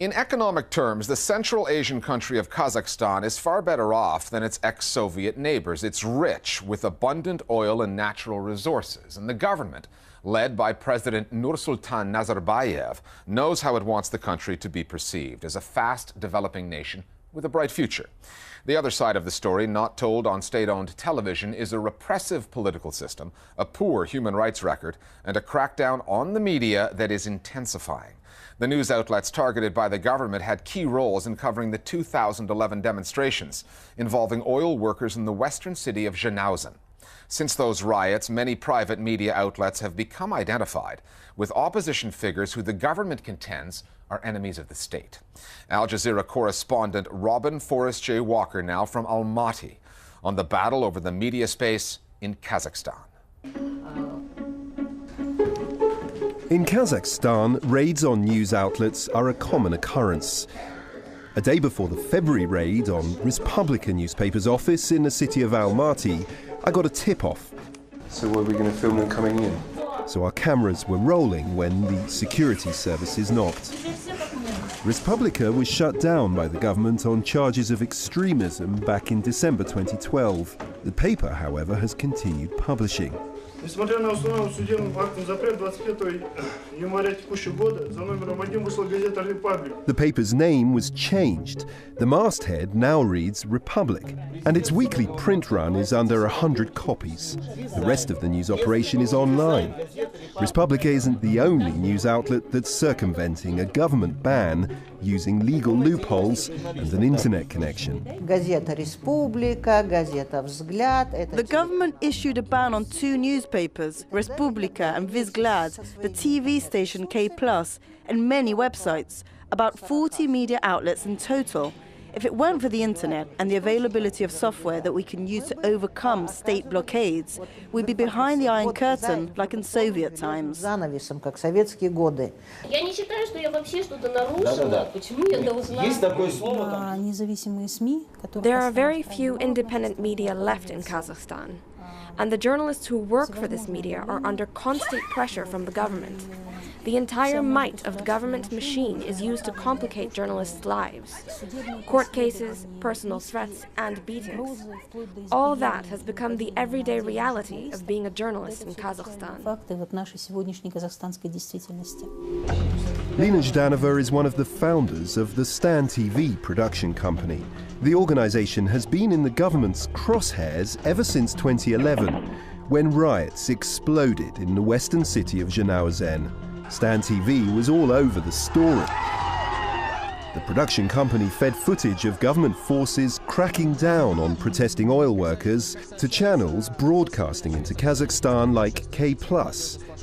In economic terms, the Central Asian country of Kazakhstan is far better off than its ex-Soviet neighbors. It's rich with abundant oil and natural resources, and the government, led by President Nursultan Nazarbayev, knows how it wants the country to be perceived as a fast-developing nation with a bright future. The other side of the story, not told on state-owned television, is a repressive political system, a poor human rights record, and a crackdown on the media that is intensifying. The news outlets targeted by the government had key roles in covering the 2011 demonstrations involving oil workers in the western city of Zhanaozen. Since those riots, many private media outlets have become identified with opposition figures who the government contends are enemies of the state. Al Jazeera correspondent Robin Forrest J. Walker now from Almaty on the battle over the media space in Kazakhstan. In Kazakhstan, raids on news outlets are a common occurrence. A day before the February raid on Respublika newspaper's office in the city of Almaty, I got a tip-off. So were we going to film them coming in? So our cameras were rolling when the security services knocked. Respublika was shut down by the government on charges of extremism back in December 2012. The paper, however, has continued publishing. Несмотря на установленный судебным актом запрет 25 января текущего года, за номером 1 вышла газета «Репаблик». The paper's name was changed. The masthead now reads Republic, and its weekly print run is under 100 copies. The rest of the news operation is online. Respublika isn't the only news outlet that's circumventing a government ban using legal loopholes and an internet connection. The government issued a ban on two newspapers, Respublika and Vzglyad, the TV station K+, and many websites, about 40 media outlets in total. If it weren't for the internet and the availability of software that we can use to overcome state blockades, we'd be behind the Iron Curtain like in Soviet times. There are very few independent media left in Kazakhstan, and the journalists who work for this media are under constant pressure from the government. The entire might of the government machine is used to complicate journalists' lives. Court cases, personal threats, and beatings. All that has become the everyday reality of being a journalist in Kazakhstan. Lina Zhdanova is one of the founders of the Stan TV production company. The organization has been in the government's crosshairs ever since 2011, when riots exploded in the western city of Zhanaozen. Stan TV was all over the story. The production company fed footage of government forces cracking down on protesting oil workers to channels broadcasting into Kazakhstan like K+,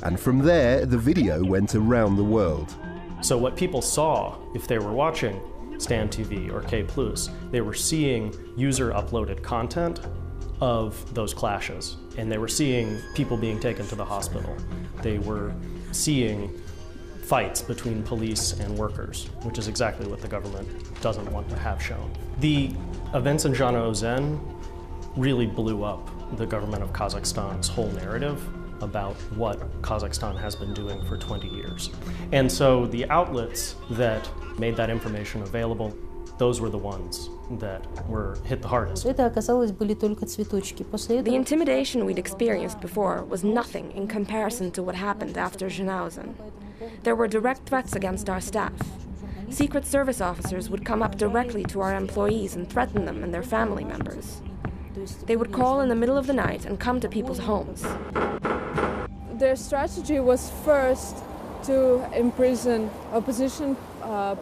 and from there the video went around the world. So what people saw if they were watching Stan TV or K+, they were seeing user-uploaded content of those clashes, and they were seeing people being taken to the hospital. They were seeing fights between police and workers, which is exactly what the government doesn't want to have shown. The events in Zhanaozen really blew up the government of Kazakhstan's whole narrative about what Kazakhstan has been doing for 20 years. And so the outlets that made that information available, those were the ones that were hit the hardest. The intimidation we'd experienced before was nothing in comparison to what happened after Zhanaozen. There were direct threats against our staff. Secret Service officers would come up directly to our employees and threaten them and their family members. They would call in the middle of the night and come to people's homes. Their strategy was first to imprison opposition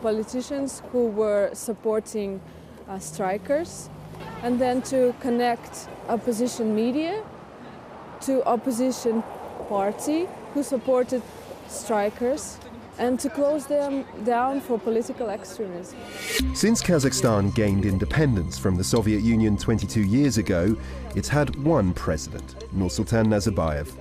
politicians who were supporting strikers, and then to connect opposition media to opposition party who supported strikers, and to close them down for political extremism. Since Kazakhstan gained independence from the Soviet Union 22 years ago, it's had one president, Nursultan Nazarbayev.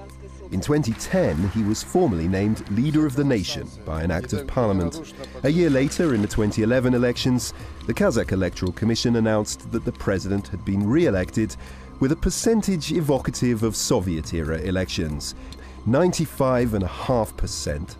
In 2010, he was formally named Leader of the Nation by an act of parliament. A year later, in the 2011 elections, the Kazakh Electoral Commission announced that the president had been re-elected with a percentage evocative of Soviet-era elections, 95.5%.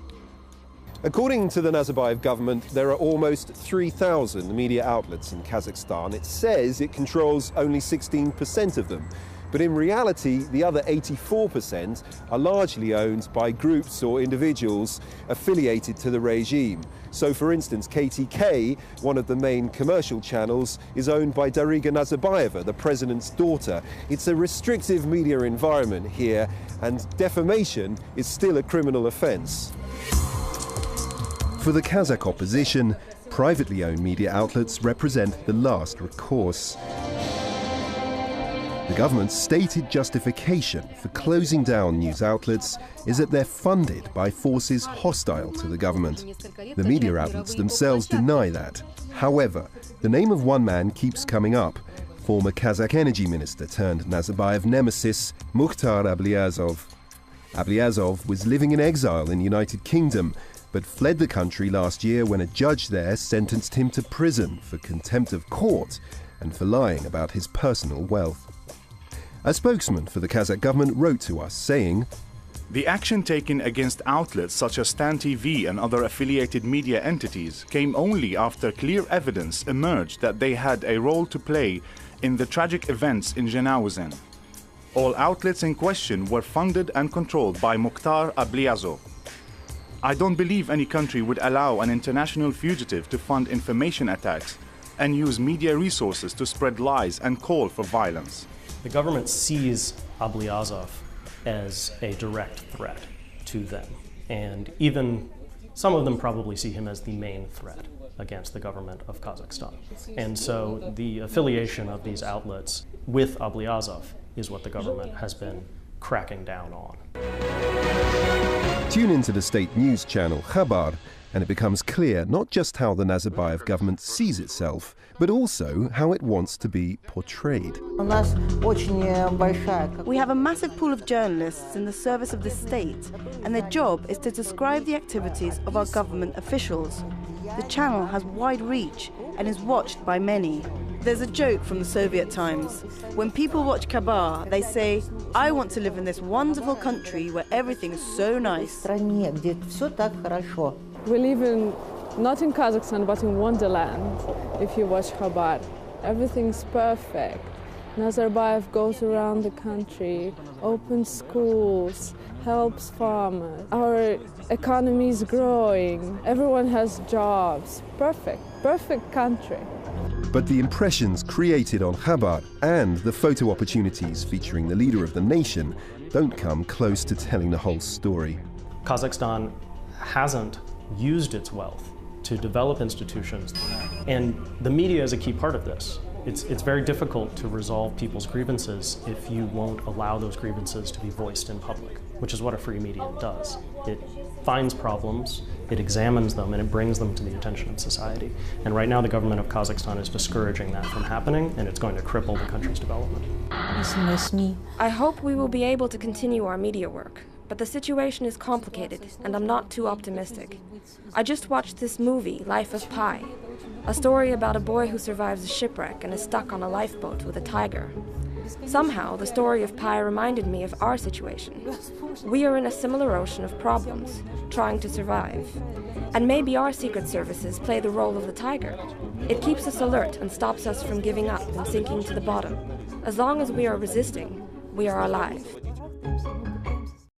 According to the Nazarbayev government, there are almost 3,000 media outlets in Kazakhstan. It says it controls only 16% of them. But in reality, the other 84% are largely owned by groups or individuals affiliated to the regime. So, for instance, KTK, one of the main commercial channels, is owned by Dariga Nazarbayeva, the president's daughter. It's a restrictive media environment here, and defamation is still a criminal offence. For the Kazakh opposition, privately owned media outlets represent the last recourse. The government's stated justification for closing down news outlets is that they're funded by forces hostile to the government. The media outlets themselves deny that. However, the name of one man keeps coming up: former Kazakh energy minister turned Nazarbayev nemesis Mukhtar Ablyazov. Ablyazov was living in exile in the United Kingdom, but fled the country last year when a judge there sentenced him to prison for contempt of court and for lying about his personal wealth. A spokesman for the Kazakh government wrote to us saying, "The action taken against outlets such as Stan TV and other affiliated media entities came only after clear evidence emerged that they had a role to play in the tragic events in Zhenauzen. All outlets in question were funded and controlled by Mukhtar Ablyazov. I don't believe any country would allow an international fugitive to fund information attacks and use media resources to spread lies and call for violence." The government sees Ablyazov as a direct threat to them, and even some of them probably see him as the main threat against the government of Kazakhstan. And so the affiliation of these outlets with Ablyazov is what the government has been cracking down on. Tune into the state news channel Khabar, and it becomes clear not just how the Nazarbayev government sees itself, but also how it wants to be portrayed. We have a massive pool of journalists in the service of the state, and their job is to describe the activities of our government officials. The channel has wide reach and is watched by many. There's a joke from the Soviet times. When people watch Khabar, they say, "I want to live in this wonderful country where everything is so nice." We live not in Kazakhstan, but in Wonderland, if you watch Khabar. Everything's perfect. Nazarbayev goes around the country, opens schools, helps farmers. Our economy is growing. Everyone has jobs. Perfect country. But the impressions created on Khabar and the photo opportunities featuring the leader of the nation don't come close to telling the whole story. Kazakhstan hasn't used its wealth to develop institutions, and the media is a key part of this. It's very difficult to resolve people's grievances if you won't allow those grievances to be voiced in public, which is what a free media does. It finds problems, it examines them, and it brings them to the attention of society. And right now the government of Kazakhstan is discouraging that from happening, and it's going to cripple the country's development. I hope we will be able to continue our media work, but the situation is complicated, and I'm not too optimistic. I just watched this movie, Life of Pi, a story about a boy who survives a shipwreck and is stuck on a lifeboat with a tiger. Somehow, the story of Pi reminded me of our situation. We are in a similar ocean of problems, trying to survive. And maybe our secret services play the role of the tiger. It keeps us alert and stops us from giving up and sinking to the bottom. As long as we are resisting, we are alive.